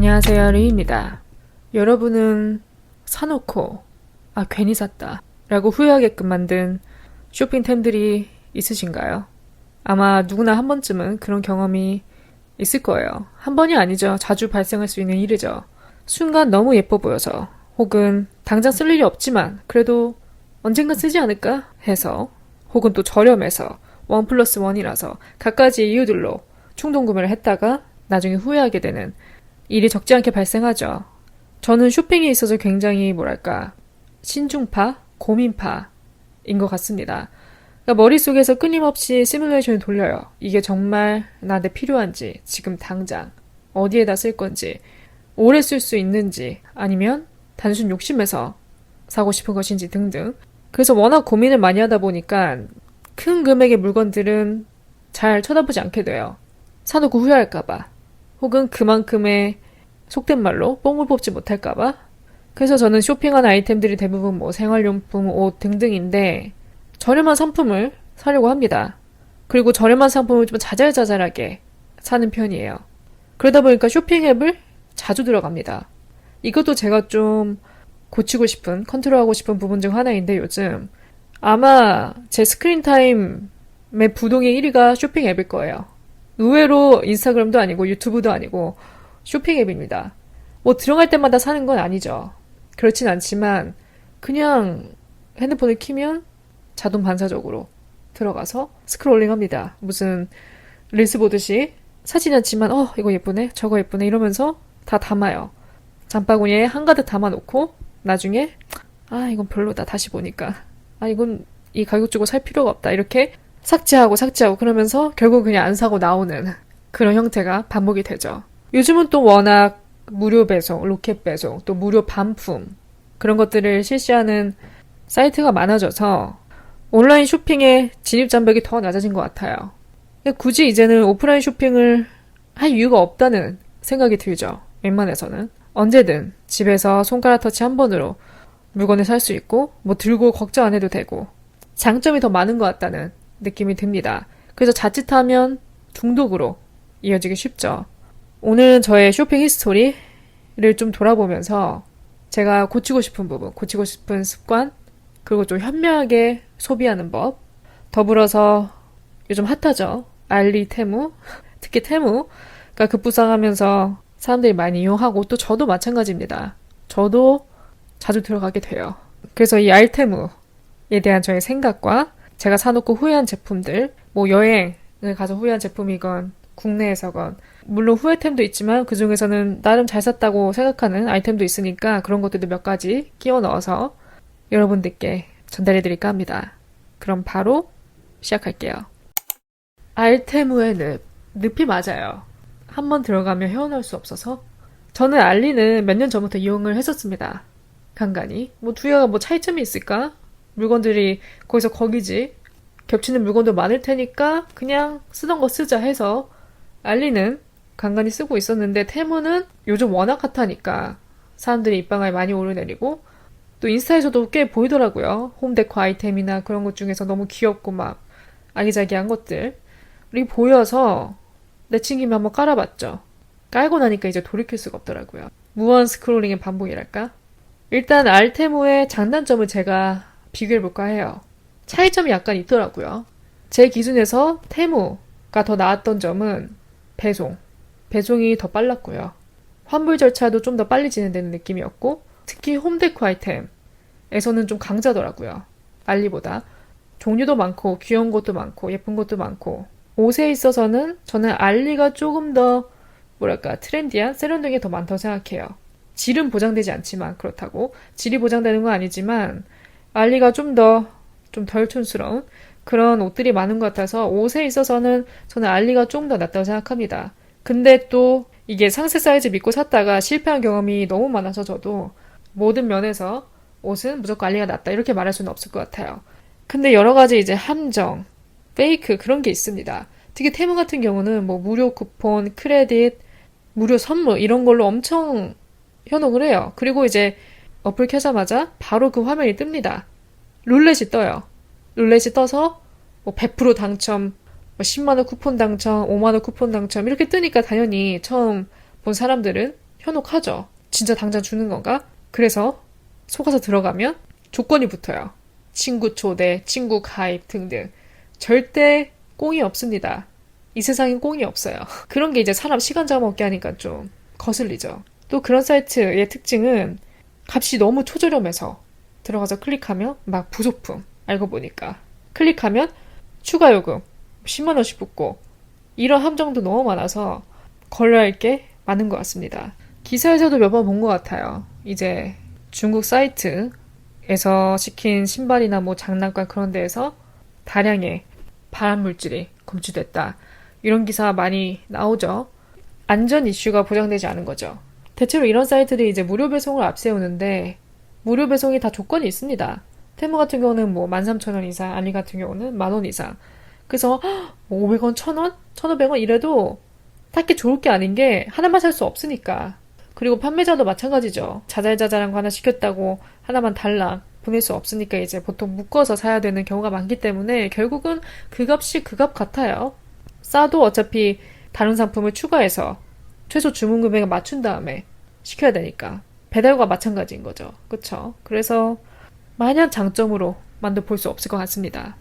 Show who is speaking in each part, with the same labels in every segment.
Speaker 1: 안녕하세요, 리입니다. 여러분은 사놓고 괜히 샀다 라고 후회하게끔 만든 쇼핑템들이 있으신가요? 아마 누구나 한 번쯤은 그런 경험이 있을 거예요. 한 번이 아니죠. 자주 발생할 수 있는 일이죠. 순간 너무 예뻐 보여서, 혹은 당장 쓸 일이 없지만 그래도 언젠가 쓰지 않을까 해서, 혹은 또 저렴해서 1+1이라서 갖가지 이유들로 충동구매를 했다가 나중에 후회하게 되는 일이 적지 않게 발생하죠. 저는 쇼핑에 있어서 굉장히 신중파, 고민파인 것 같습니다. 그러니까 머릿속에서 끊임없이 시뮬레이션을 돌려요. 이게 정말 나한테 필요한지, 지금 당장 어디에다 쓸 건지, 오래 쓸 수 있는지, 아니면 단순 욕심에서 사고 싶은 것인지 등등. 그래서 워낙 고민을 많이 하다 보니까 큰 금액의 물건들은 잘 쳐다보지 않게 돼요. 사놓고 후회할까봐. 혹은 그만큼의 속된 말로 뽕을 뽑지 못할까봐. 그래서 저는 쇼핑한 아이템들이 대부분 생활용품, 옷 등등인데 저렴한 상품을 사려고 합니다. 그리고 저렴한 상품을 좀 자잘자잘하게 사는 편이에요. 그러다 보니까 쇼핑 앱을 자주 들어갑니다. 이것도 제가 좀 고치고 싶은, 컨트롤하고 싶은 부분 중 하나인데, 요즘 아마 제 스크린 타임의 부동의 1위가 쇼핑 앱일 거예요. 의외로 인스타그램도 아니고 유튜브도 아니고 쇼핑 앱입니다. 들어갈 때마다 사는 건 아니죠. 그렇진 않지만 그냥 핸드폰을 키면 자동 반사적으로 들어가서 스크롤링 합니다. 무슨 릴스 보듯이 사진 않지만 이거 예쁘네, 저거 예쁘네 이러면서 다 담아요. 장바구니에 한가득 담아놓고 나중에 이건 별로다 다시 보니까 이건 이 가격 주고 살 필요가 없다 이렇게 삭제하고 그러면서 결국 그냥 안 사고 나오는 그런 형태가 반복이 되죠. 요즘은 또 워낙 무료 배송, 로켓 배송, 또 무료 반품 그런 것들을 실시하는 사이트가 많아져서 온라인 쇼핑의 진입 장벽이 더 낮아진 것 같아요. 굳이 이제는 오프라인 쇼핑을 할 이유가 없다는 생각이 들죠. 웬만해서는. 언제든 집에서 손가락 터치 한 번으로 물건을 살 수 있고 들고 걱정 안 해도 되고 장점이 더 많은 것 같다는 느낌이 듭니다. 그래서 자칫하면 중독으로 이어지기 쉽죠. 오늘은 저의 쇼핑 히스토리를 좀 돌아보면서 제가 고치고 싶은 부분, 고치고 싶은 습관, 그리고 좀 현명하게 소비하는 법, 더불어서 요즘 핫하죠. 알리, 테무, 특히 테무가 급부상하면서 사람들이 많이 이용하고 또 저도 마찬가지입니다. 저도 자주 들어가게 돼요. 그래서 이 알테무에 대한 저의 생각과 제가 사놓고 후회한 제품들, 여행을 가서 후회한 제품이건 국내에서건 물론 후회템도 있지만 그 중에서는 나름 잘 샀다고 생각하는 아이템도 있으니까 그런 것들도 몇 가지 끼워 넣어서 여러분들께 전달해드릴까 합니다. 그럼 바로 시작할게요. 알테무의 늪이 맞아요. 한번 들어가면 헤어나올 수 없어서 저는 알리는 몇 년 전부터 이용을 했었습니다. 간간히. 두개가 차이점이 있을까? 물건들이 거기서 거기지. 겹치는 물건도 많을 테니까 그냥 쓰던 거 쓰자 해서 알리는 간간히 쓰고 있었는데 테무는 요즘 워낙 핫하니까 사람들이 입방아에 많이 오르내리고 또 인스타에서도 꽤 보이더라고요. 홈데코 아이템이나 그런 것 중에서 너무 귀엽고 아기자기한 것들이 보여서 내친김에 한번 깔아봤죠. 깔고 나니까 이제 돌이킬 수가 없더라고요. 무한 스크롤링의 반복이랄까? 일단 알테무의 장단점을 제가 비교해볼까 해요. 차이점이 약간 있더라고요. 제 기준에서 테무가 더 나았던 점은 배송이 더 빨랐고요. 환불 절차도 좀 더 빨리 진행되는 느낌이었고 특히 홈데코 아이템에서는 좀 강자더라고요. 알리보다. 종류도 많고 귀여운 것도 많고 예쁜 것도 많고 옷에 있어서는 저는 알리가 조금 더 트렌디한 세련된 게 더 많다고 생각해요. 질은 보장되지 않지만 그렇다고 질이 보장되는 건 아니지만 알리가 좀 덜 촌스러운 그런 옷들이 많은 것 같아서 옷에 있어서는 저는 알리가 좀 더 낫다고 생각합니다. 근데 또 이게 상세 사이즈 믿고 샀다가 실패한 경험이 너무 많아서 저도 모든 면에서 옷은 무조건 알리가 낫다 이렇게 말할 수는 없을 것 같아요. 근데 여러 가지 이제 함정, 페이크 그런 게 있습니다. 특히 테무 같은 경우는 무료 쿠폰, 크레딧, 무료 선물 이런 걸로 엄청 현혹을 해요. 그리고 이제 어플 켜자마자 바로 그 화면이 뜹니다. 룰렛이 떠요. 룰렛이 떠서 100% 당첨, 10만원 쿠폰 당첨, 5만원 쿠폰 당첨 이렇게 뜨니까 당연히 처음 본 사람들은 현혹하죠. 진짜 당장 주는 건가? 그래서 속아서 들어가면 조건이 붙어요. 친구 초대, 친구 가입 등등. 절대 꽁이 없습니다. 이 세상엔 꽁이 없어요. 그런 게 이제 사람 시간 잡아먹게 하니까 좀 거슬리죠. 또 그런 사이트의 특징은 값이 너무 초저렴해서 들어가서 클릭하면 막 부속품 알고 보니까 클릭하면 추가 요금 10만 원씩 붙고 이런 함정도 너무 많아서 걸러야 할 게 많은 것 같습니다. 기사에서도 몇 번 본 것 같아요. 이제 중국 사이트에서 시킨 신발이나 뭐 장난감 그런 데에서 다량의 발암 물질이 검출됐다. 이런 기사 많이 나오죠. 안전 이슈가 보장되지 않은 거죠. 대체로 이런 사이트들이 이제 무료 배송을 앞세우는데 무료 배송이 다 조건이 있습니다. 테무 같은 경우는 뭐 13,000원 이상, 알리 같은 경우는 10,000원 이상. 그래서 뭐 500원, 1,000원, 1,500원 이래도 딱히 좋을 게 아닌 게 하나만 살 수 없으니까. 그리고 판매자도 마찬가지죠. 자잘자잘한 거 하나 시켰다고 하나만 달랑 보낼 수 없으니까 이제 보통 묶어서 사야 되는 경우가 많기 때문에 결국은 그 값이 그 값 같아요. 싸도 어차피 다른 상품을 추가해서 최소 주문 금액을 맞춘 다음에 시켜야 되니까 배달과 마찬가지인 거죠. 그쵸? 그래서 마냥 장점으로만도 볼 수 없을 것 같습니다.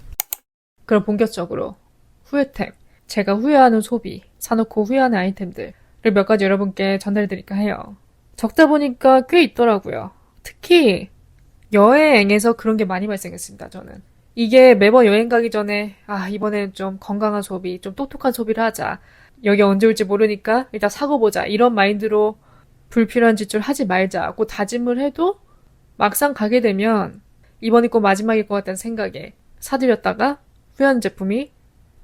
Speaker 1: 그럼 본격적으로 후회템, 제가 후회하는 소비, 사놓고 후회하는 아이템들을 몇 가지 여러분께 전달해드릴까 해요. 적다 보니까 꽤 있더라고요. 특히 여행에서 그런 게 많이 발생했습니다. 저는 이게 매번 여행 가기 전에 이번에는 좀 건강한 소비, 좀 똑똑한 소비를 하자. 여기 언제 올지 모르니까 일단 사고 보자. 이런 마인드로 불필요한 지출 하지 말자고 다짐을 해도 막상 가게 되면 이번이 꼭 마지막일 것 같다는 생각에 사들였다가 후회하는 제품이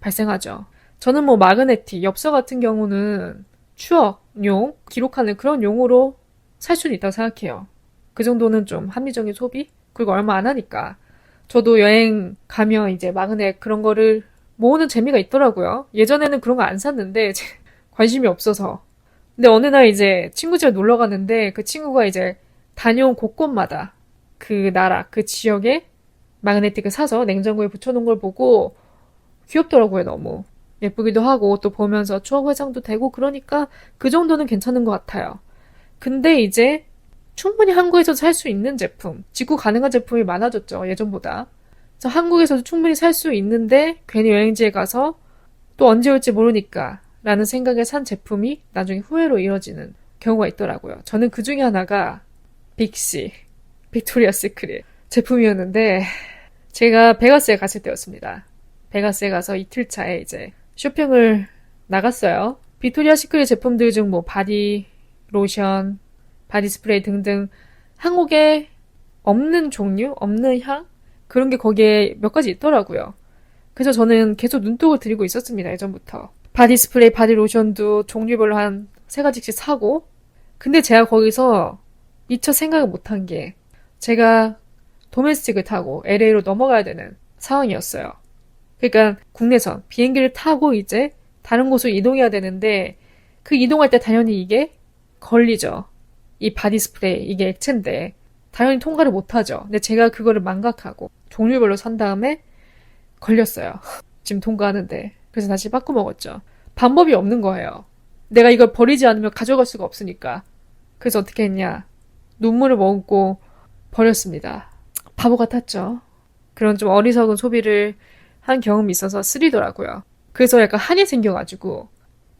Speaker 1: 발생하죠. 저는 뭐 마그네틱, 엽서 같은 경우는 추억용, 기록하는 그런 용으로 살 수는 있다고 생각해요. 그 정도는 좀 합리적인 소비? 그리고 얼마 안 하니까. 저도 여행 가면 이제 마그넷 그런 거를 모으는 재미가 있더라고요. 예전에는 그런 거 안 샀는데 관심이 없어서. 근데 어느 날 이제 친구 집에 놀러 갔는데 그 친구가 이제 다녀온 곳곳마다 그 나라, 그 지역에 마그네틱을 사서 냉장고에 붙여놓은 걸 보고 귀엽더라고요, 너무. 예쁘기도 하고 또 보면서 추억 회상도 되고 그러니까 그 정도는 괜찮은 것 같아요. 근데 이제 충분히 한국에서 살 수 있는 제품, 직구 가능한 제품이 많아졌죠, 예전보다. 그래서 한국에서도 충분히 살 수 있는데 괜히 여행지에 가서 또 언제 올지 모르니까 라는 생각에 산 제품이 나중에 후회로 이어지는 경우가 있더라고요. 저는 그 중에 하나가 빅시, 빅토리아 시크릿 제품이었는데 제가 베가스에 갔을 때였습니다. 베가스에 가서 이틀 차에 이제 쇼핑을 나갔어요. 빅토리아 시크릿 제품들 중 뭐 바디 로션, 바디 스프레이 등등 한국에 없는 종류, 없는 향 그런 게 거기에 몇 가지 있더라고요. 그래서 저는 계속 눈독을 들이고 있었습니다. 예전부터. 바디 스프레이, 바디 로션도 종류별로 한 3가지씩 사고 근데 제가 거기서 미처 생각을 못한 게 제가 도메스틱을 타고 LA로 넘어가야 되는 상황이었어요. 그러니까 국내선 비행기를 타고 이제 다른 곳으로 이동해야 되는데 그 이동할 때 당연히 이게 걸리죠. 이 바디 스프레이 이게 액체인데 당연히 통과를 못하죠. 근데 제가 그거를 망각하고 종류별로 산 다음에 걸렸어요. 지금 통과하는데. 그래서 다시 바꿔 먹었죠. 방법이 없는 거예요. 내가 이걸 버리지 않으면 가져갈 수가 없으니까. 그래서 어떻게 했냐. 눈물을 머금고 버렸습니다. 바보 같았죠. 그런 좀 어리석은 소비를 한 경험이 있어서 쓰리더라고요. 그래서 약간 한이 생겨가지고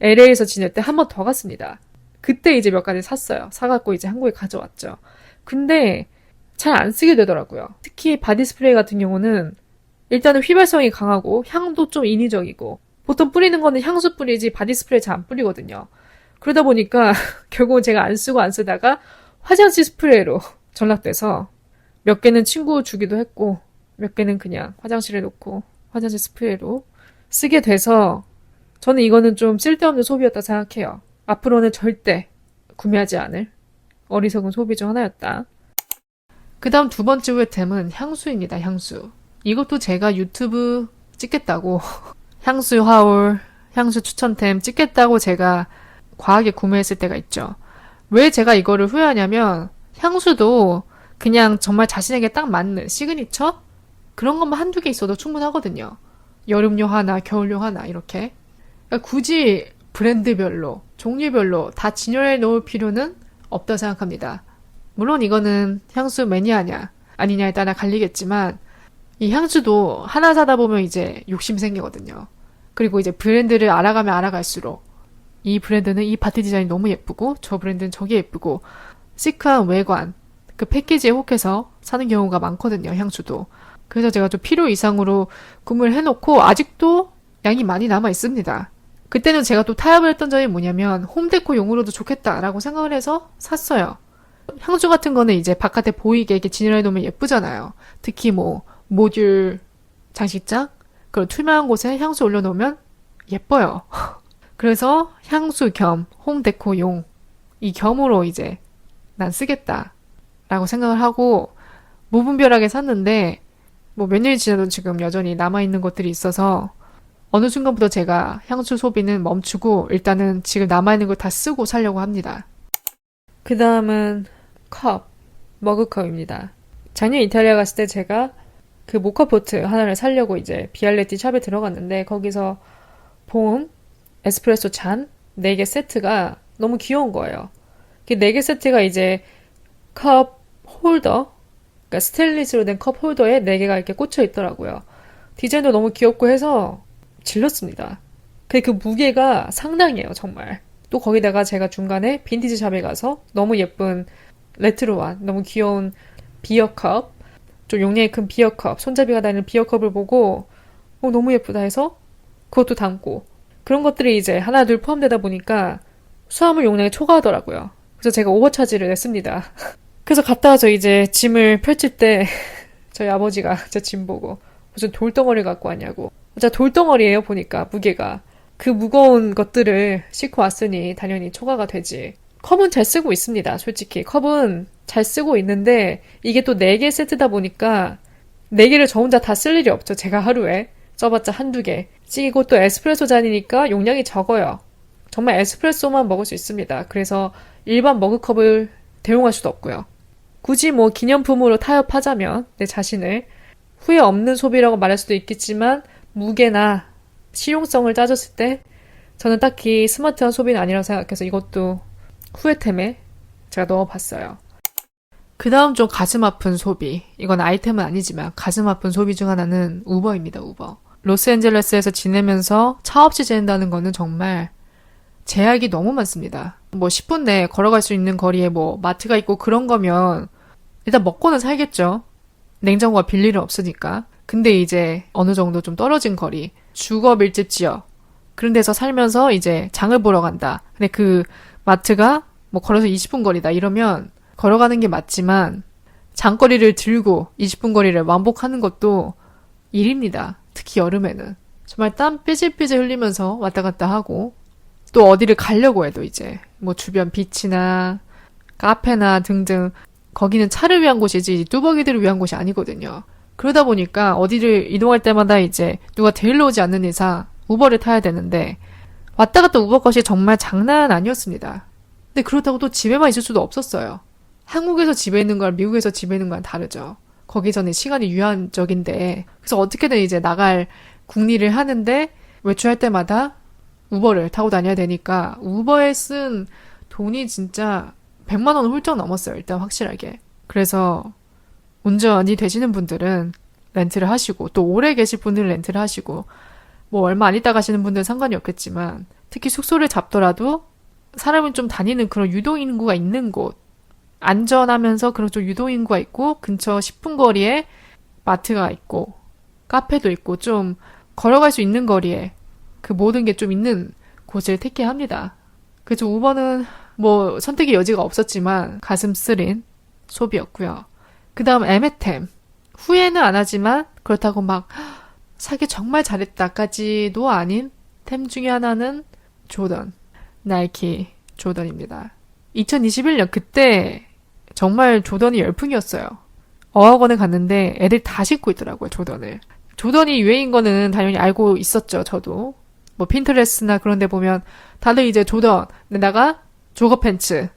Speaker 1: LA에서 지낼 때 한 번 더 갔습니다. 그때 이제 몇 가지 샀어요. 사갖고 이제 한국에 가져왔죠. 근데 잘 안 쓰게 되더라고요. 특히 바디 스프레이 같은 경우는 일단은 휘발성이 강하고 향도 좀 인위적이고 보통 뿌리는 거는 향수 뿌리지 바디 스프레이 잘 안 뿌리거든요. 그러다 보니까 결국은 제가 안 쓰고 안 쓰다가 화장실 스프레이로 전락돼서 몇 개는 친구 주기도 했고 몇 개는 그냥 화장실에 놓고 화장실 스프레이로 쓰게 돼서 저는 이거는 좀 쓸데없는 소비였다 생각해요. 앞으로는 절대 구매하지 않을 어리석은 소비 중 하나였다. 그 다음 두 번째 후회템은 향수입니다. 향수. 이것도 제가 유튜브 찍겠다고 향수 하울, 향수 추천템 찍겠다고 제가 과하게 구매했을 때가 있죠. 왜 제가 이거를 후회하냐면 향수도 그냥 정말 자신에게 딱 맞는 시그니처? 그런 것만 한두 개 있어도 충분하거든요. 여름용 하나, 겨울용 하나 이렇게. 그러니까 굳이 브랜드별로, 종류별로 다 진열해 놓을 필요는 없다고 생각합니다. 물론 이거는 향수 매니아냐 아니냐에 따라 갈리겠지만 이 향수도 하나 사다 보면 이제 욕심 생기거든요. 그리고 이제 브랜드를 알아가면 알아갈수록 이 브랜드는 이 바디 디자인이 너무 예쁘고 저 브랜드는 저게 예쁘고 시크한 외관, 그 패키지에 혹해서 사는 경우가 많거든요. 향수도. 그래서 제가 좀 필요 이상으로 구매를 해놓고 아직도 양이 많이 남아 있습니다. 그때는 제가 또 타협을 했던 점이 뭐냐면 홈데코용으로도 좋겠다라고 생각을 해서 샀어요. 향수 같은 거는 이제 바깥에 보이게 이렇게 진열해 놓으면 예쁘잖아요. 특히 뭐 모듈 장식장 그런 투명한 곳에 향수 올려놓으면 예뻐요. 그래서 향수 겸 홈데코용 이 겸으로 이제 난 쓰겠다라고 생각을 하고 무분별하게 샀는데 뭐 몇 년이 지나도 지금 여전히 남아있는 것들이 있어서 어느 순간부터 제가 향수 소비는 멈추고 일단은 지금 남아있는 걸 다 쓰고 살려고 합니다. 그 다음은 컵, 머그컵입니다. 작년 이탈리아 갔을 때 제가 그 모카포트 하나를 사려고 이제 비알레티 샵에 들어갔는데 거기서 본 에스프레소 잔 4개 세트가 너무 귀여운 거예요. 그 4개 세트가 이제 컵 홀더, 그러니까 스테인리스로 된 컵 홀더에 4개가 이렇게 꽂혀 있더라고요. 디자인도 너무 귀엽고 해서 질렀습니다. 근데 그 무게가 상당해요, 정말. 또 거기다가 제가 중간에 빈티지 샵에 가서 너무 예쁜 레트로한 너무 귀여운 비어컵, 좀 용량이 큰 비어컵, 손잡이가 달린 비어컵을 보고 너무 예쁘다 해서 그것도 담고 그런 것들이 이제 하나 둘 포함되다 보니까 수화물 용량이 초과하더라고요. 그래서 제가 오버차지를 냈습니다. 그래서 갔다 와서 이제 짐을 펼칠 때 저희 아버지가 제 짐 보고 무슨 돌덩어리 갖고 왔냐고. 진짜 돌덩어리예요, 보니까 무게가. 그 무거운 것들을 싣고 왔으니 당연히 초과가 되지. 컵은 잘 쓰고 있습니다, 솔직히. 컵은 잘 쓰고 있는데 이게 또 4개 세트다 보니까 4개를 저 혼자 다 쓸 일이 없죠. 제가 하루에 써봤자 한두 개. 이거 또 에스프레소 잔이니까 용량이 적어요. 정말 에스프레소만 먹을 수 있습니다. 그래서 일반 머그컵을 대용할 수도 없고요. 굳이 뭐 기념품으로 타협하자면 내 자신을 후회 없는 소비라고 말할 수도 있겠지만 무게나 실용성을 따졌을 때 저는 딱히 스마트한 소비는 아니라고 생각해서 이것도 후회템에 제가 넣어봤어요. 그 다음 좀 가슴 아픈 소비. 이건 아이템은 아니지만 가슴 아픈 소비 중 하나는 우버입니다. 우버. 로스앤젤레스에서 지내면서 차 없이 지낸다는 거는 정말 제약이 너무 많습니다. 뭐 10분 내에 걸어갈 수 있는 거리에 뭐 마트가 있고 그런 거면 일단 먹고는 살겠죠. 냉장고가 빌 일은 없으니까. 근데 이제 어느 정도 좀 떨어진 거리, 주거 밀집 지역 그런 데서 살면서 이제 장을 보러 간다. 근데 그 마트가 뭐 걸어서 20분 거리다 이러면 걸어가는 게 맞지만 장거리를 들고 20분 거리를 왕복하는 것도 일입니다. 특히 여름에는. 정말 땀 삐질삐질 흘리면서 왔다 갔다 하고 또 어디를 가려고 해도 이제 뭐 주변 비치나 카페나 등등 거기는 차를 위한 곳이지 뚜벅이들을 위한 곳이 아니거든요. 그러다 보니까 어디를 이동할 때마다 이제 누가 데리러 오지 않는 이상 우버를 타야 되는데 왔다 갔다 우버 값이 정말 장난 아니었습니다. 근데 그렇다고 또 집에만 있을 수도 없었어요. 한국에서 집에 있는 거랑 미국에서 집에 있는 거랑 다르죠. 거기서는 시간이 유한적인데 그래서 어떻게든 이제 나갈 궁리를 하는데 외출할 때마다 우버를 타고 다녀야 되니까 우버에 쓴 돈이 진짜 100만 원 훌쩍 넘었어요. 일단 확실하게. 그래서 운전이 되시는 분들은 렌트를 하시고 또 오래 계실 분들은 렌트를 하시고 뭐 얼마 안 있다 가시는 분들은 상관이 없겠지만 특히 숙소를 잡더라도 사람은 좀 다니는 그런 유동인구가 있는 곳 안전하면서 그런 좀 유동인구가 있고 근처 10분 거리에 마트가 있고 카페도 있고 좀 걸어갈 수 있는 거리에 그 모든 게 좀 있는 곳을 택해합니다. 그래서 우버는 뭐 선택의 여지가 없었지만 가슴 쓰린 소비였고요. 그 다음 에메템. 후회는 안 하지만 그렇다고 막 사기 정말 잘했다까지도 아닌 템 중에 하나는 조던. 나이키 조던입니다. 2021년 그때 정말 조던이 열풍이었어요. 어학원에 갔는데 애들 다 신고 있더라고요, 조던을. 조던이 유행인 거는 당연히 알고 있었죠, 저도. 뭐 핀터레스트나 그런 데 보면 다들 이제 조던에다가 조거 팬츠.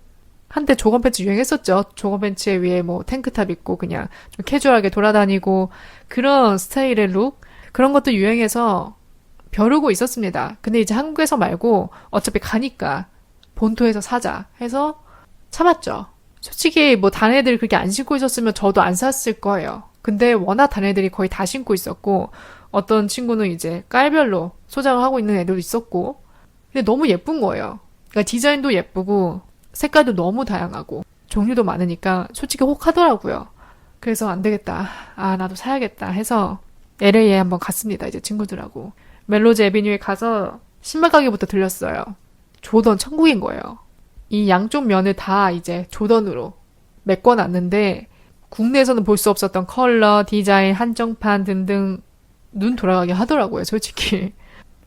Speaker 1: 한때 조거 팬츠 유행했었죠. 조거 팬츠에 위에 뭐 탱크탑 입고 그냥 좀 캐주얼하게 돌아다니고 그런 스타일의 룩. 그런 것도 유행해서 벼르고 있었습니다. 근데 이제 한국에서 말고 어차피 가니까 본토에서 사자 해서 참았죠. 솔직히 뭐 다른 애들이 그렇게 안 신고 있었으면 저도 안 샀을 거예요. 근데 워낙 다른 애들이 거의 다 신고 있었고 어떤 친구는 이제 깔별로 소장을 하고 있는 애들도 있었고 근데 너무 예쁜 거예요. 그러니까 디자인도 예쁘고 색깔도 너무 다양하고 종류도 많으니까 솔직히 혹하더라고요. 그래서 안 되겠다. 아, 나도 사야겠다 해서 LA에 한번 갔습니다. 이제 친구들하고. 멜로즈 애비뉴에 가서 신발 가게부터 들렸어요. 조던 천국인 거예요. 이 양쪽 면을 다 이제 조던으로 메꿔놨는데 국내에서는 볼 수 없었던 컬러, 디자인, 한정판 등등 눈 돌아가게 하더라고요, 솔직히.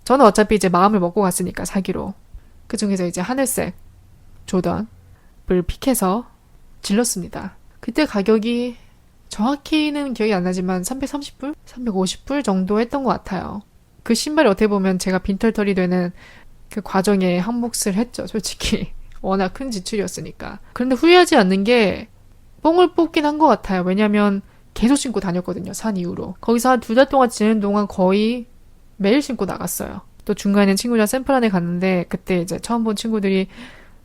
Speaker 1: 저는 어차피 이제 마음을 먹고 갔으니까 사기로. 그 중에서 이제 하늘색 조던을 픽해서 질렀습니다. 그때 가격이 정확히는 기억이 안 나지만 330불? 350불 정도 했던 것 같아요. 그 신발이 어떻게 보면 제가 빈털털이 되는 그 과정에 한 몫을 했죠, 솔직히. 워낙 큰 지출이었으니까. 그런데 후회하지 않는 게 뽕을 뽑긴 한 것 같아요. 왜냐면 계속 신고 다녔거든요, 산 이후로. 거기서 한 2달 동안 지내는 동안 거의 매일 신고 나갔어요. 또 중간에 친구랑 샘플한에 갔는데 그때 이제 처음 본 친구들이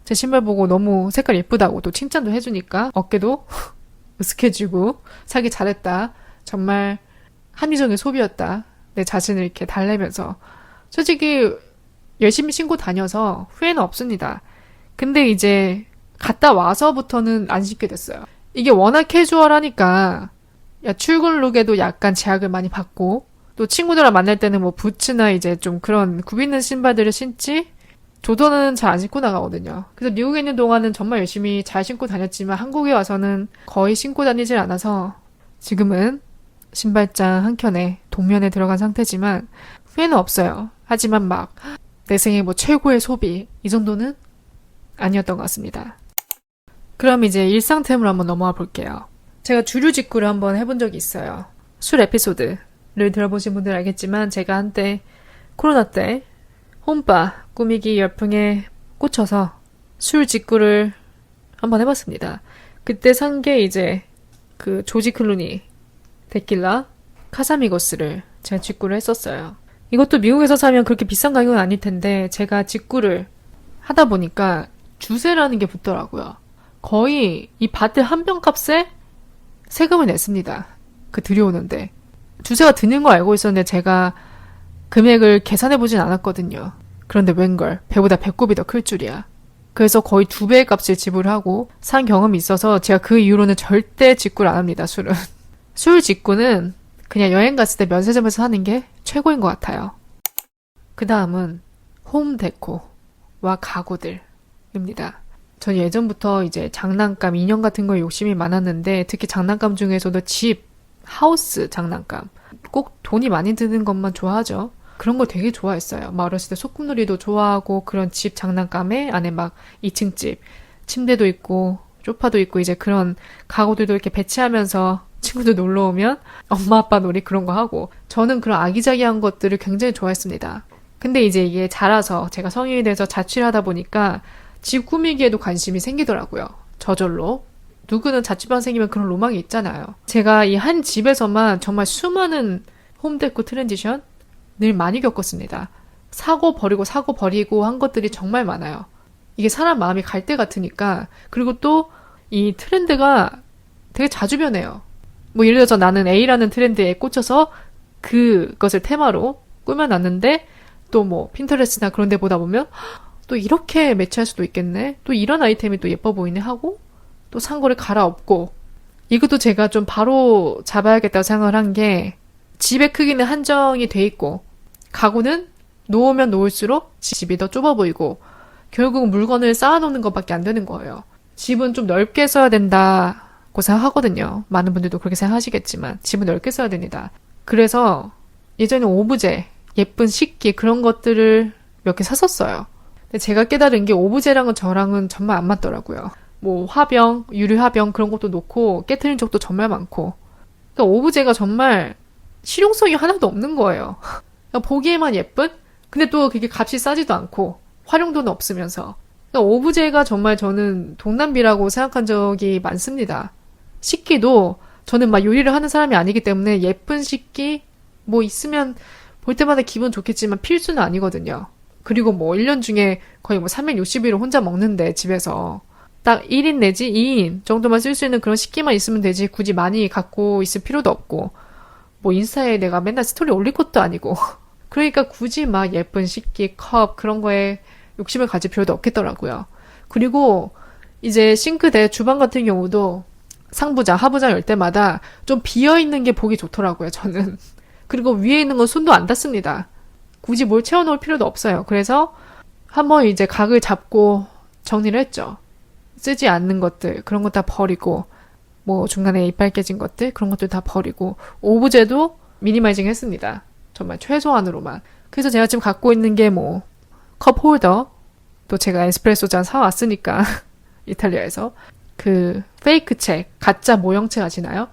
Speaker 1: 제 신발 보고 너무 색깔 예쁘다고 또 칭찬도 해주니까 어깨도 으쓱해지고 사기 잘했다. 정말 합리적인 소비였다. 내 자신을 이렇게 달래면서 솔직히 열심히 신고 다녀서 후회는 없습니다. 근데 이제 갔다 와서부터는 안 신게 됐어요. 이게 워낙 캐주얼하니까 출근 룩에도 약간 제약을 많이 받고 또 친구들랑 만날 때는 뭐 부츠나 이제 좀 그런 굽있는 신발들을 신지 조던은 잘 안 신고 나가거든요. 그래서 미국에 있는 동안은 정말 열심히 잘 신고 다녔지만 한국에 와서는 거의 신고 다니질 않아서 지금은 신발장 한 켠에 동면에 들어간 상태지만 후회는 없어요. 하지만 막 내 생애 뭐 최고의 소비 이 정도는 아니었던 것 같습니다. 그럼 이제 일상템으로 한번 넘어와 볼게요. 제가 주류 직구를 한번 해본 적이 있어요. 술 에피소드를 들어보신 분들 알겠지만 제가 한때 코로나 때 홈바 꾸미기 열풍에 꽂혀서 술 직구를 한번 해봤습니다. 그때 산 게 이제 그 조지 클루니 데킬라 카사미고스를 제가 직구를 했었어요. 이것도 미국에서 사면 그렇게 비싼 가격은 아닐 텐데 제가 직구를 하다 보니까 주세라는 게 붙더라고요. 거의 이 바틀 한 병 값에 세금을 냈습니다. 그 들여오는데. 주세가 드는 거 알고 있었는데 제가 금액을 계산해보진 않았거든요. 그런데 웬걸 배보다 배꼽이 더 클 줄이야. 그래서 거의 2배의 값을 지불하고 산 경험이 있어서 제가 그 이후로는 절대 직구를 안 합니다, 술은. 술 직구는 그냥 여행 갔을 때 면세점에서 사는 게 최고인 것 같아요. 그 다음은 홈 데코와 가구들입니다. 전 예전부터 이제 장난감, 인형 같은 거에 욕심이 많았는데 특히 장난감 중에서도 집, 하우스 장난감. 꼭 돈이 많이 드는 것만 좋아하죠. 그런 거 되게 좋아했어요. 막 어렸을 때 소꿉놀이도 좋아하고 그런 집 장난감에 안에 막 2층 집, 침대도 있고 소파도 있고 이제 그런 가구들도 이렇게 배치하면서 친구들 놀러 오면 엄마 아빠 놀이 그런 거 하고 저는 그런 아기자기한 것들을 굉장히 좋아했습니다. 근데 이제 이게 자라서 제가 성인이 돼서 자취를 하다 보니까 집 꾸미기에도 관심이 생기더라고요. 저절로. 누구는 자취방 생기면 그런 로망이 있잖아요. 제가 이 한 집에서만 정말 수많은 홈데코 트랜지션을 많이 겪었습니다. 사고 버리고 한 것들이 정말 많아요. 이게 사람 마음이 갈대 같으니까. 그리고 또 이 트렌드가 되게 자주 변해요. 뭐 예를 들어서 나는 A라는 트렌드에 꽂혀서 그것을 테마로 꾸며놨는데 또 뭐 핀터레스트나 그런 데 보다 보면 또 이렇게 매치할 수도 있겠네. 또 이런 아이템이 또 예뻐 보이네 하고 또 산 거를 갈아엎고 이것도 제가 좀 바로 잡아야겠다고 생각을 한 게 집의 크기는 한정이 돼 있고 가구는 놓으면 놓을수록 집이 더 좁아 보이고 결국 물건을 쌓아놓는 것밖에 안 되는 거예요. 집은 좀 넓게 써야 된다고 생각하거든요. 많은 분들도 그렇게 생각하시겠지만 집은 넓게 써야 됩니다. 그래서 예전에 오브제, 예쁜 식기 그런 것들을 몇 개 샀었어요. 근데 제가 깨달은 게 오브제랑은 저랑은 정말 안 맞더라고요. 뭐 화병, 유리 화병 그런 것도 놓고 깨트린 적도 정말 많고 그러니까 오브제가 정말 실용성이 하나도 없는 거예요. 그러니까 보기에만 예쁜? 근데 또 그게 값이 싸지도 않고 활용도는 없으면서 그러니까 오브제가 정말 저는 돈 낭비라고 생각한 적이 많습니다. 식기도 저는 막 요리를 하는 사람이 아니기 때문에 예쁜 식기 뭐 있으면 볼 때마다 기분 좋겠지만 필수는 아니거든요. 그리고 뭐 1년 중에 거의 뭐 360일을 혼자 먹는데 집에서 딱 1인 내지 2인 정도만 쓸 수 있는 그런 식기만 있으면 되지 굳이 많이 갖고 있을 필요도 없고 뭐 인스타에 내가 맨날 스토리 올릴 것도 아니고 그러니까 굳이 막 예쁜 식기, 컵 그런 거에 욕심을 가질 필요도 없겠더라고요. 그리고 이제 싱크대, 주방 같은 경우도 상부장, 하부장 열 때마다 좀 비어있는 게 보기 좋더라고요, 저는. 그리고 위에 있는 건 손도 안 닿습니다. 굳이 뭘 채워놓을 필요도 없어요. 그래서 한번 이제 각을 잡고 정리를 했죠. 쓰지 않는 것들, 그런 거 다 버리고, 뭐 중간에 이빨 깨진 것들, 그런 것들 다 버리고, 오브제도 미니마이징 했습니다. 정말 최소한으로만. 그래서 제가 지금 갖고 있는 게 뭐, 컵 홀더, 또 제가 에스프레소 잔 사왔으니까, 이탈리아에서. 그, 페이크 책, 가짜 모형책 아시나요?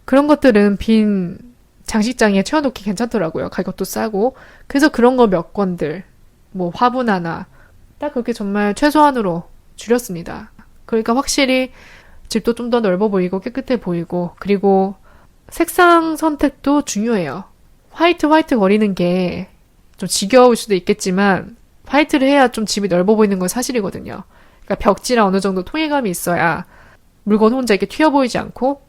Speaker 1: 그런 것들은 빈 장식장에 채워놓기 괜찮더라고요. 가격도 싸고. 그래서 그런 거 몇 권들, 뭐 화분 하나, 딱 그렇게 정말 최소한으로 줄였습니다. 그러니까 확실히 집도 좀 더 넓어 보이고 깨끗해 보이고 그리고 색상 선택도 중요해요. 화이트 거리는 게 좀 지겨울 수도 있겠지만 화이트를 해야 좀 집이 넓어 보이는 건 사실이거든요. 그러니까 벽지랑 어느 정도 통일감이 있어야 물건 혼자 이렇게 튀어 보이지 않고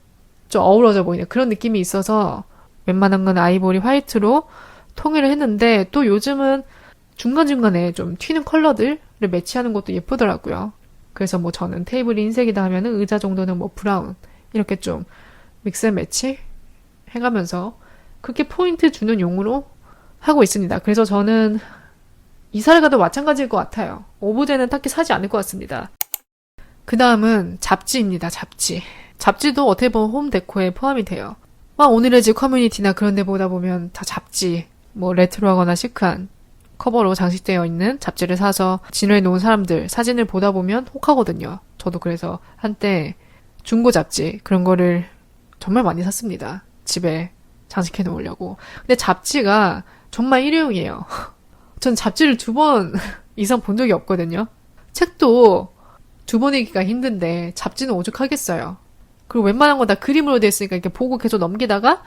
Speaker 1: 좀 어우러져 보이는 그런 느낌이 있어서 웬만한 건 아이보리 화이트로 통일을 했는데 또 요즘은 중간중간에 좀 튀는 컬러들을 매치하는 것도 예쁘더라고요. 그래서 뭐 저는 테이블이 흰색이다 하면은 의자 정도는 뭐 브라운 이렇게 좀 믹스 앤 매치 해가면서 그렇게 포인트 주는 용으로 하고 있습니다. 그래서 저는 이사를 가도 마찬가지일 것 같아요. 오브제는 딱히 사지 않을 것 같습니다. 그 다음은 잡지입니다. 잡지. 잡지도 어떻게 보면 홈 데코에 포함이 돼요. 막 오늘의 집 커뮤니티나 그런 데 보다 보면 다 잡지, 뭐 레트로하거나 시크한 커버로 장식되어 있는 잡지를 사서 진열해 놓은 사람들 사진을 보다 보면 혹하거든요. 저도 그래서 한때 중고 잡지 그런 거를 정말 많이 샀습니다. 집에 장식해 놓으려고. 근데 잡지가 정말 일회용이에요. 전 잡지를 2번 이상 본 적이 없거든요. 책도 2번 읽기가 힘든데 잡지는 오죽하겠어요. 그리고 웬만한 건 다 그림으로 돼 있으니까 이렇게 보고 계속 넘기다가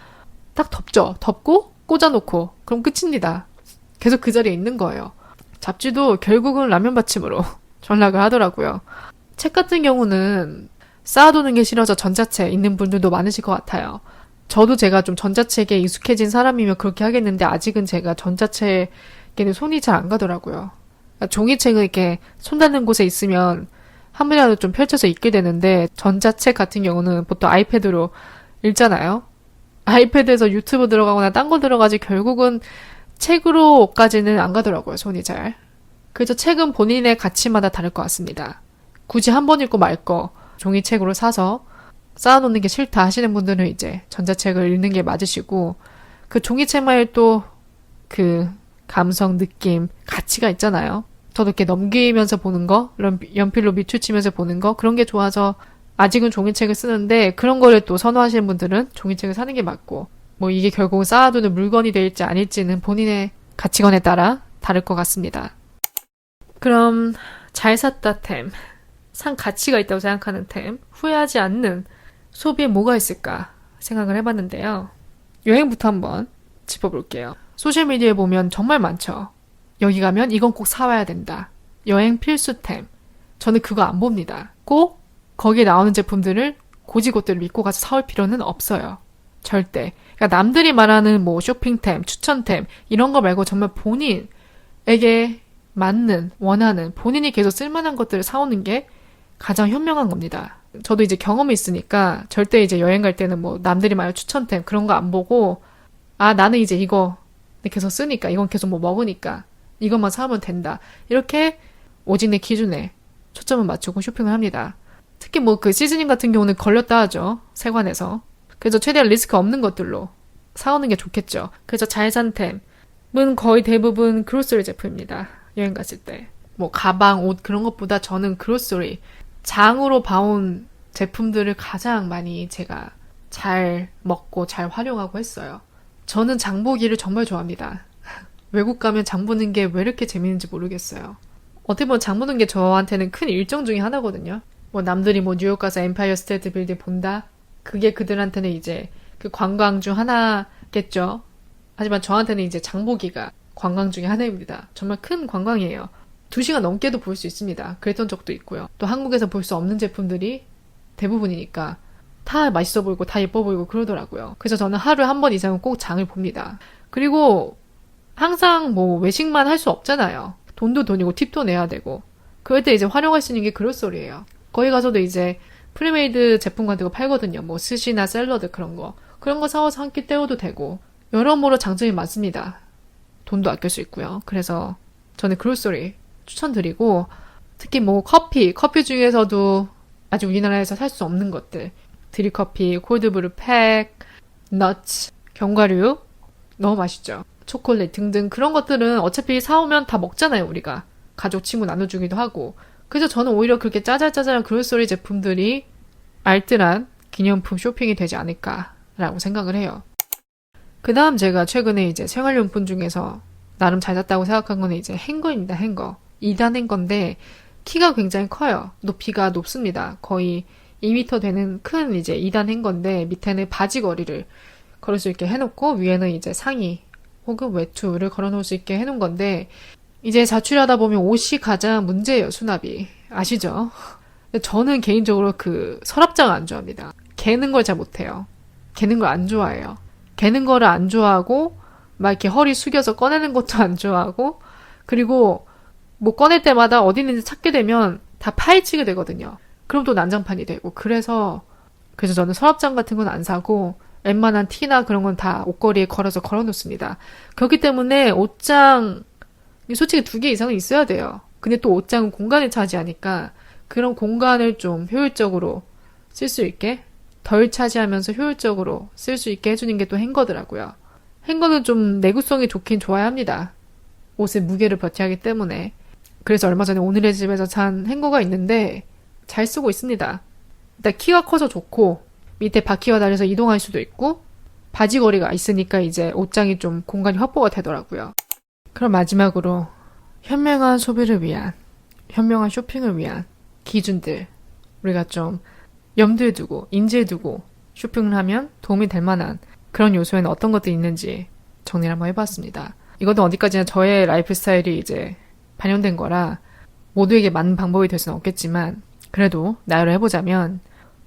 Speaker 1: 딱 덮죠. 덮고 꽂아놓고 그럼 끝입니다. 계속 그 자리에 있는 거예요. 잡지도 결국은 라면 받침으로 전락을 하더라고요. 책 같은 경우는 쌓아두는 게 싫어서 전자책 읽는 분들도 많으실 것 같아요. 저도 제가 좀 전자책에 익숙해진 사람이면 그렇게 하겠는데 아직은 제가 전자책에는 손이 잘 안 가더라고요. 그러니까 종이책은 이렇게 손 닿는 곳에 있으면 한 번이라도 좀 펼쳐서 읽게 되는데 전자책 같은 경우는 보통 아이패드로 읽잖아요. 아이패드에서 유튜브 들어가거나 딴 거 들어가지 결국은 책으로까지는 안 가더라고요, 손이 잘. 그래서 책은 본인의 가치마다 다를 것 같습니다. 굳이 한 번 읽고 말 거 종이책으로 사서 쌓아놓는 게 싫다 하시는 분들은 이제 전자책을 읽는 게 맞으시고 그 종이책만의 또 그 감성, 느낌, 가치가 있잖아요. 저도 이렇게 넘기면서 보는 거, 연필로 밑줄 치면서 보는 거 그런 게 좋아서 아직은 종이책을 쓰는데 그런 거를 또 선호하시는 분들은 종이책을 사는 게 맞고 뭐 이게 결국 쌓아두는 물건이 될지 아닐지는 본인의 가치관에 따라 다를 것 같습니다. 그럼 잘 샀다 템, 산 가치가 있다고 생각하는 템, 후회하지 않는 소비에 뭐가 있을까 생각을 해봤는데요. 여행부터 한번 짚어볼게요. 소셜미디어에 보면 정말 많죠. 여기 가면 이건 꼭 사와야 된다. 여행 필수템. 저는 그거 안 봅니다. 꼭 거기에 나오는 제품들을 고지곳대로 믿고 가서 사올 필요는 없어요. 절대. 그러니까 남들이 말하는 뭐 쇼핑템, 추천템 이런 거 말고 정말 본인에게 맞는, 원하는, 본인이 계속 쓸만한 것들을 사오는 게 가장 현명한 겁니다. 저도 이제 경험이 있으니까 절대 이제 여행 갈 때는 뭐 남들이 말하는 추천템 그런 거 안 보고 아 나는 이제 이거 계속 쓰니까 이건 계속 뭐 먹으니까 이것만 사면 된다. 이렇게 오직 내 기준에 초점을 맞추고 쇼핑을 합니다. 특히 뭐 그 시즈닝 같은 경우는 걸렸다 하죠. 세관에서. 그래서 최대한 리스크 없는 것들로 사오는 게 좋겠죠. 그래서 잘 산 템은 거의 대부분 그로서리 제품입니다. 여행 갔을 때. 뭐 가방, 옷 그런 것보다 저는 그로서리 장으로 봐온 제품들을 가장 많이 제가 잘 먹고 잘 활용하고 했어요. 저는 장 보기를 정말 좋아합니다. 외국 가면 장 보는 게 왜 이렇게 재밌는지 모르겠어요. 어떻게 보면 장 보는 게 저한테는 큰 일정 중에 하나거든요. 뭐 남들이 뭐 뉴욕 가서 엠파이어 스테이트 빌딩 본다? 그게 그들한테는 이제 그 관광 중 하나겠죠. 하지만 저한테는 이제 장 보기가 관광 중에 하나입니다. 정말 큰 관광이에요. 2시간 넘게도 볼 수 있습니다. 그랬던 적도 있고요. 또 한국에서 볼 수 없는 제품들이 대부분이니까 다 맛있어 보이고 다 예뻐 보이고 그러더라고요. 그래서 저는 하루에 한 번 이상은 꼭 장을 봅니다. 그리고 항상 뭐 외식만 할 수 없잖아요. 돈도 돈이고 팁도 내야 되고. 그럴 때 이제 활용할 수 있는 게 그로소리예요. 거기 가서도 이제 프리메이드 제품 같은 거 팔거든요. 뭐 스시나 샐러드 그런 거. 그런 거 사와서 한 끼 때워도 되고. 여러모로 장점이 많습니다. 돈도 아낄 수 있고요. 그래서 저는 그로소리 추천드리고, 특히 뭐 커피 중에서도 아직 우리나라에서 살 수 없는 것들. 드립커피, 콜드브루 팩, 넛츠, 견과류 너무 맛있죠. 초콜릿 등등 그런 것들은 어차피 사오면 다 먹잖아요, 우리가. 가족, 친구 나눠주기도 하고. 그래서 저는 오히려 그렇게 짜잘짜잘한 그로소리 제품들이 알뜰한 기념품 쇼핑이 되지 않을까라고 생각을 해요. 그 다음 제가 최근에 이제 생활용품 중에서 나름 잘 샀다고 생각한 거는 이제 행거입니다, 행거. 2단 행거인데 키가 굉장히 커요. 높이가 높습니다. 거의 2m 되는 큰 이제 2단 행거인데 밑에는 바지걸이를 걸을 수 있게 해놓고 위에는 이제 상의 혹은 외투를 걸어놓을 수 있게 해놓은 건데 이제 자취하다 보면 옷이 가장 문제예요, 수납이. 아시죠? 근데 저는 개인적으로 그 서랍장을 안 좋아합니다. 개는 걸 잘 못해요. 개는 걸 안 좋아해요. 개는 거를 안 좋아하고 막 이렇게 허리 숙여서 꺼내는 것도 안 좋아하고 그리고 뭐 꺼낼 때마다 어디 있는지 찾게 되면 다 파헤치게 되거든요. 그럼 또 난장판이 되고 그래서 저는 서랍장 같은 건 안 사고 웬만한 티나 그런 건 다 옷걸이에 걸어놓습니다. 그렇기 때문에 옷장 솔직히 2개 이상은 있어야 돼요. 근데 또 옷장은 공간을 차지하니까 그런 공간을 좀 효율적으로 쓸 수 있게 덜 차지하면서 효율적으로 쓸 수 있게 해주는 게 또 행거더라고요. 행거는 좀 내구성이 좋긴 좋아야 합니다. 옷의 무게를 버텨야 하기 때문에. 그래서 얼마 전에 오늘의 집에서 산 행거가 있는데 잘 쓰고 있습니다. 일단 키가 커서 좋고 밑에 바퀴가 달려서 이동할 수도 있고 바지걸이가 있으니까 이제 옷장이 좀 공간이 확보가 되더라고요. 그럼 마지막으로 현명한 소비를 위한, 현명한 쇼핑을 위한 기준들 우리가 좀 염두에 두고 인지에 두고 쇼핑을 하면 도움이 될 만한 그런 요소에는 어떤 것들이 있는지 정리를 한번 해봤습니다. 이것도 어디까지나 저의 라이프 스타일이 이제 반영된 거라 모두에게 맞는 방법이 될 수는 없겠지만 그래도 나열을 해보자면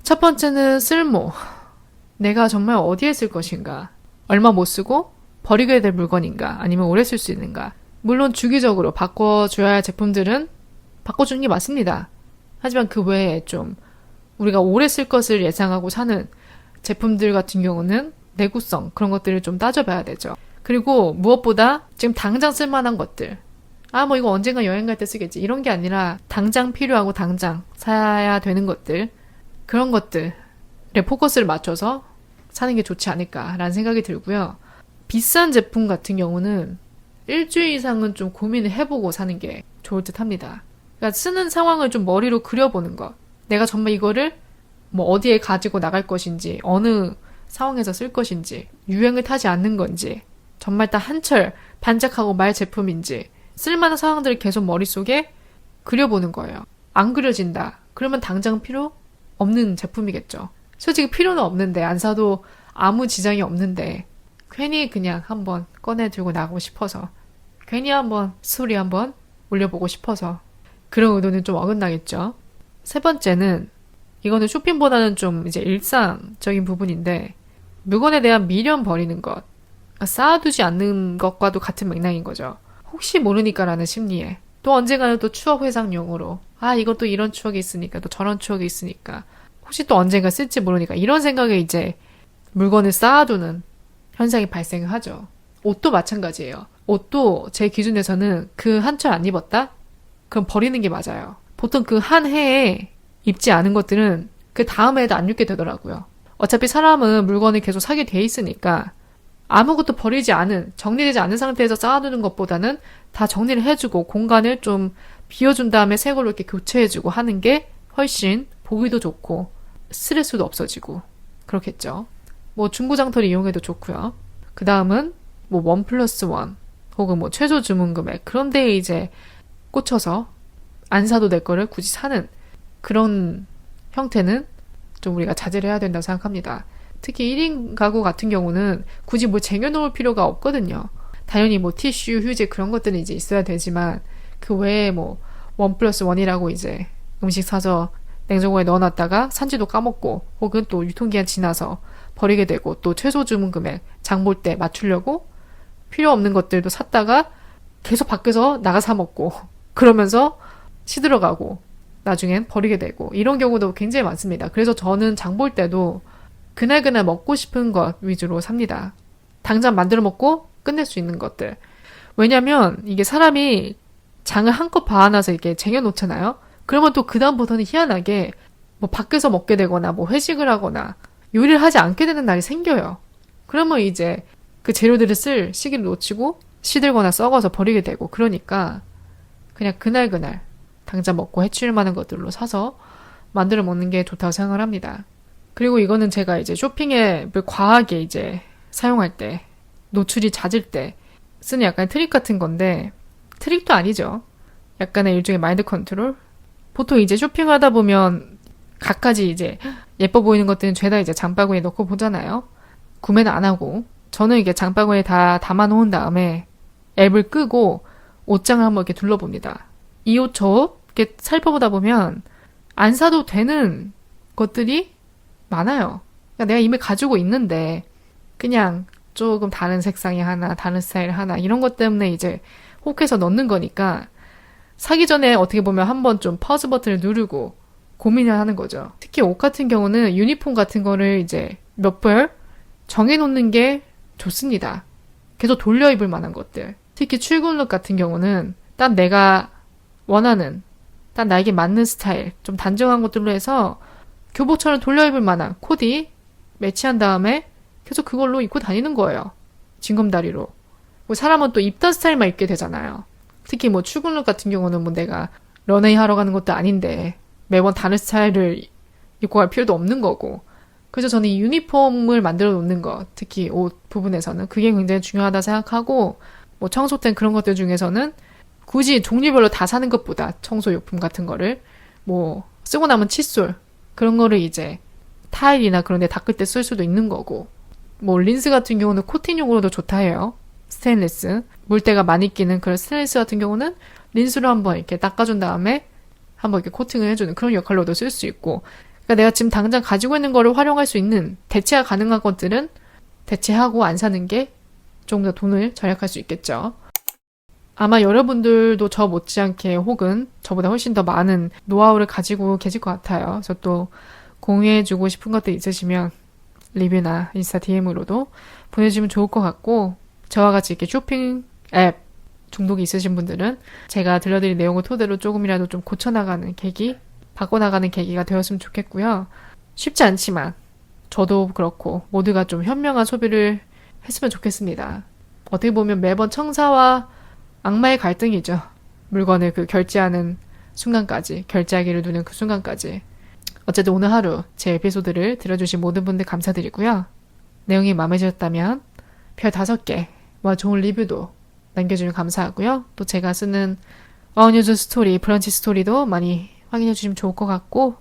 Speaker 1: 첫 번째는 쓸모. 내가 정말 어디에 쓸 것인가? 얼마 못 쓰고 버리게 될 물건인가? 아니면 오래 쓸 수 있는가? 물론 주기적으로 바꿔줘야 할 제품들은 바꿔주는 게 맞습니다. 하지만 그 외에 좀 우리가 오래 쓸 것을 예상하고 사는 제품들 같은 경우는 내구성 그런 것들을 좀 따져봐야 되죠. 그리고 무엇보다 지금 당장 쓸만한 것들 뭐 이거 언젠가 여행 갈 때 쓰겠지 이런 게 아니라 당장 필요하고 당장 사야 되는 것들 그런 것들에 포커스를 맞춰서 사는 게 좋지 않을까라는 생각이 들고요. 비싼 제품 같은 경우는 일주일 이상은 좀 고민을 해보고 사는 게 좋을 듯 합니다. 그러니까 쓰는 상황을 좀 머리로 그려보는 것. 내가 정말 이거를 뭐 어디에 가지고 나갈 것인지 어느 상황에서 쓸 것인지 유행을 타지 않는 건지 정말 딱 한철 반짝하고 말 제품인지 쓸만한 상황들을 계속 머릿속에 그려보는 거예요. 안 그려진다. 그러면 당장 필요 없는 제품이겠죠. 솔직히 필요는 없는데 안 사도 아무 지장이 없는데 괜히 그냥 한번 꺼내 들고 나가고 싶어서 괜히 한번 스토리 한번 올려보고 싶어서 그런 의도는 좀 어긋나겠죠. 세 번째는 이거는 쇼핑보다는 좀 이제 일상적인 부분인데 물건에 대한 미련 버리는 것. 쌓아두지 않는 것과도 같은 맥락인 거죠. 혹시 모르니까라는 심리에 또 언젠가는 또 추억 회상용으로 이것도 이런 추억이 있으니까 또 저런 추억이 있으니까 혹시 또 언젠가 쓸지 모르니까 이런 생각에 이제 물건을 쌓아두는 현상이 발생을 하죠. 옷도 마찬가지예요. 옷도 제 기준에서는 그 한철 안 입었다? 그럼 버리는 게 맞아요. 보통 그 한 해에 입지 않은 것들은 그 다음 해에도 안 입게 되더라고요. 어차피 사람은 물건을 계속 사게 돼 있으니까 아무것도 버리지 않은, 정리되지 않은 상태에서 쌓아두는 것보다는 다 정리를 해주고 공간을 좀 비워준 다음에 새 걸로 이렇게 교체해주고 하는 게 훨씬 보기도 좋고 스트레스도 없어지고 그렇겠죠. 뭐 중고장터를 이용해도 좋고요. 그 다음은 뭐 1+1 혹은 뭐 최소 주문 금액 그런 데에 이제 꽂혀서 안 사도 될 거를 굳이 사는 그런 형태는 좀 우리가 자제를 해야 된다고 생각합니다. 특히 1인 가구 같은 경우는 굳이 뭐 쟁여놓을 필요가 없거든요. 당연히 뭐 티슈, 휴지 그런 것들은 이제 있어야 되지만 그 외에 뭐 1+1이라고 이제 음식 사서 냉장고에 넣어놨다가 산지도 까먹고 혹은 또 유통기한 지나서 버리게 되고 또 최소 주문 금액 장 볼 때 맞추려고 필요 없는 것들도 샀다가 계속 밖에서 나가 사 먹고 그러면서 시들어가고 나중엔 버리게 되고 이런 경우도 굉장히 많습니다. 그래서 저는 장 볼 때도 그날그날 먹고 싶은 것 위주로 삽니다. 당장 만들어 먹고 끝낼 수 있는 것들. 왜냐면 이게 사람이 장을 한껏 봐놔서 이렇게 쟁여놓잖아요. 그러면 또 그다음부터는 희한하게 뭐 밖에서 먹게 되거나 뭐 회식을 하거나 요리를 하지 않게 되는 날이 생겨요. 그러면 이제 그 재료들을 쓸 시기를 놓치고 시들거나 썩어서 버리게 되고 그러니까 그냥 그날 당장 먹고 해칠 만한 것들로 사서 만들어 먹는 게 좋다고 생각을 합니다. 그리고 이거는 제가 이제 쇼핑앱을 과하게 이제 사용할 때 노출이 잦을 때 쓰는 약간 트릭 같은 건데 트릭도 아니죠. 약간의 일종의 마인드 컨트롤? 보통 이제 쇼핑하다 보면 갖가지 이제 예뻐 보이는 것들은 죄다 이제 장바구니에 넣고 보잖아요. 구매는 안 하고 저는 이게 장바구니에 다 담아놓은 다음에 앱을 끄고 옷장을 한번 이렇게 둘러봅니다. 이 옷 저 옷 이렇게 살펴보다 보면 안 사도 되는 것들이 많아요. 그러니까 내가 이미 가지고 있는데 그냥 조금 다른 색상이 하나, 다른 스타일 하나 이런 것 때문에 이제 혹해서 넣는 거니까 사기 전에 어떻게 보면 한번 좀 파우즈 버튼을 누르고 고민을 하는 거죠. 특히 옷 같은 경우는 유니폼 같은 거를 이제 몇 벌 정해놓는 게 좋습니다. 계속 돌려 입을 만한 것들. 특히 출근룩 같은 경우는 딱 내가 원하는, 딱 나에게 맞는 스타일, 좀 단정한 것들로 해서 교복처럼 돌려 입을 만한 코디 매치한 다음에 계속 그걸로 입고 다니는 거예요. 징검다리로. 뭐 사람은 또 입던 스타일만 입게 되잖아요. 특히 뭐 출근룩 같은 경우는 뭐 내가 런웨이 하러 가는 것도 아닌데 매번 다른 스타일을 입고 갈 필요도 없는 거고. 그래서 저는 이 유니폼을 만들어 놓는 거, 특히 옷 부분에서는 그게 굉장히 중요하다 생각하고 뭐 청소템 그런 것들 중에서는 굳이 종류별로 다 사는 것보다 청소용품 같은 거를 뭐 쓰고 남은 칫솔 그런 거를 이제 타일이나 그런 데 닦을 때 쓸 수도 있는 거고 뭐 린스 같은 경우는 코팅용으로도 좋다 해요. 스테인리스. 물때가 많이 끼는 그런 스테인리스 같은 경우는 린스로 한번 이렇게 닦아준 다음에 한번 이렇게 코팅을 해주는 그런 역할로도 쓸 수 있고 그러니까 내가 지금 당장 가지고 있는 거를 활용할 수 있는 대체가 가능한 것들은 대체하고 안 사는 게 좀 더 돈을 절약할 수 있겠죠. 아마 여러분들도 저 못지않게 혹은 저보다 훨씬 더 많은 노하우를 가지고 계실 것 같아요. 그래서 또 공유해주고 싶은 것들 있으시면 리뷰나 인스타 DM으로도 보내주시면 좋을 것 같고 저와 같이 이렇게 쇼핑 앱 중독이 있으신 분들은 제가 들려드린 내용을 토대로 조금이라도 좀 고쳐나가는 계기, 바꿔나가는 계기가 되었으면 좋겠고요. 쉽지 않지만 저도 그렇고 모두가 좀 현명한 소비를 했으면 좋겠습니다. 어떻게 보면 매번 청사와 악마의 갈등이죠. 물건을 결제하는 순간까지, 결제하기를 두는 그 순간까지. 어쨌든 오늘 하루 제 에피소드를 들어주신 모든 분들 감사드리고요. 내용이 마음에 드셨다면 별 5개와 좋은 리뷰도 남겨주면 감사하고요. 또 제가 쓰는 어뉴즈 스토리, 브런치 스토리도 많이 확인해주시면 좋을 것 같고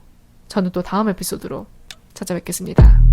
Speaker 1: 저는 또 다음 에피소드로 찾아뵙겠습니다.